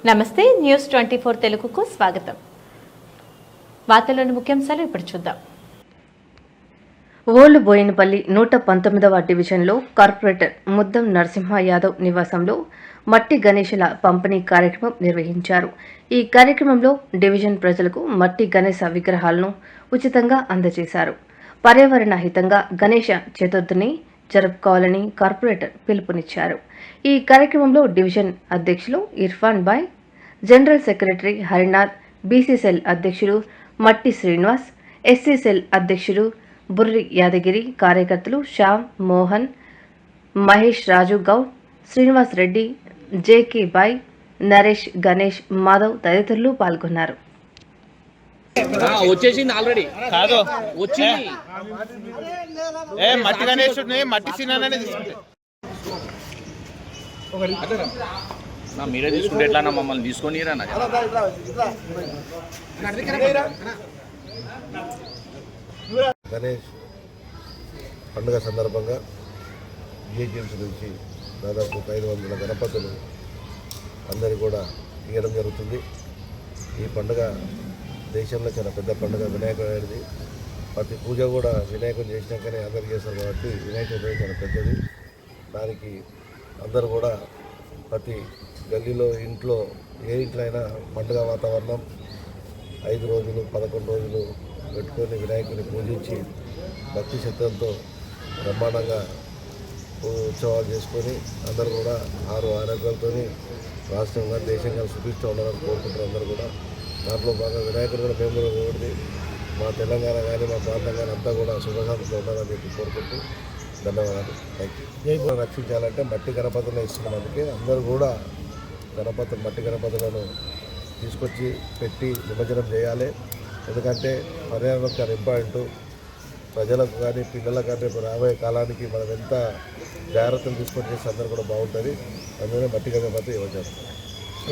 నమస్తే న్యూస్ 24 తెలుగుకు స్వాగతం. వార్తల్లోని ముఖ్యాంశాలు ఇప్పుడు చూద్దాం. ఓల్డ్ బోయినపల్లి 119వ డివిజన్లో కార్పొరేటర్ ముద్దం నరసింహ యాదవ్ నివాసంలో మట్టి గణేశుల పంపిణీ కార్యక్రమం నిర్వహించారు. ఈ కార్యక్రమంలో డివిజన్ ప్రజలకు మట్టి గణేశ విగ్రహాలను ఉచితంగా అందజేశారు. పర్యావరణ హితంగా గణేశ చతుర్థిని జరుపుకోవాలని కార్పొరేటర్ పిలుపునిచ్చారు. ఈ కార్యక్రమంలో డివిజన్ అధ్యక్షులు Irfan Bhai, general secretary Harinath, BC cell అధ్యక్షులు మట్టి శ్రీనివాస్, ఎస్సీసెల్ అధ్యక్షులు బుర్రి యాదగిరి, కార్యకర్తలు శ్యామ్, మోహన్, మహేష్, రాజు గౌడ్, శ్రీనివాస్ రెడ్డి, జేకే బాయ్, నరేష్, గణేష్, మాధవ్ తదితరులు పాల్గొన్నారు. వచ్చేసింది ఆల్రెడీ కాదు వచ్చింది మట్టి గణేశుడిని మట్టి సినానే తీసుకుంటే మీరే తీసుకుంటే ఎట్లా మమ్మల్ని తీసుకొని గణేష్ పండుగ సందర్భంగా జిహెచ్ఎంసీ నుంచి దాదాపు 500 గణపతులు అందరికీ కూడా ఇవ్వడం జరుగుతుంది. ఈ పండుగ దేశంలో చాలా పెద్ద పండుగ వినాయకుడు అనేది. ప్రతి పూజ కూడా వినాయకుడు చేసినాకనే అందరు చేస్తారు కాబట్టి వినాయకుడు చాలా పెద్దది. దానికి అందరూ కూడా ప్రతి గల్లీలో ఇంట్లో ఏ ఇంట్లో అయినా పండుగ వాతావరణం 5 రోజులు 11 రోజులు పెట్టుకొని వినాయకుడిని పూజించి భక్తి శ్రద్ధలతో బ్రహ్మాండంగా ఉత్సవాలు చేసుకొని అందరూ కూడా ఆరోగ్యాలతో రాష్ట్రంగా దేశంగా సుభిస్తూ ఉండాలని కోరుకుంటారు. అందరూ కూడా దాంట్లో భాగంగా వినాయకుడు కూడా మేము కూడా మా తెలంగాణ కానీ మా ప్రాంతం కానీ అంతా కూడా శుభశాంతితో ఉండాలని చెప్పి కోరుకుంటూ ధన్యవాదాలు. Thank you. రక్షించాలంటే మట్టి గణపతులను ఇస్తున్నందుకే అందరూ కూడా మట్టి గణపతులను తీసుకొచ్చి పెట్టి నిమజ్జనం చేయాలి. ఎందుకంటే పర్యావరణం చాలా ఇంపార్టెంట్. ప్రజలకు కానీ పిల్లలకు కానీ రాబోయే కాలానికి మనం ఎంత జాగ్రత్తలు తీసుకొని చేస్తే అందరూ కూడా బాగుంటుంది. అందుకనే మట్టి గణపతి యువజన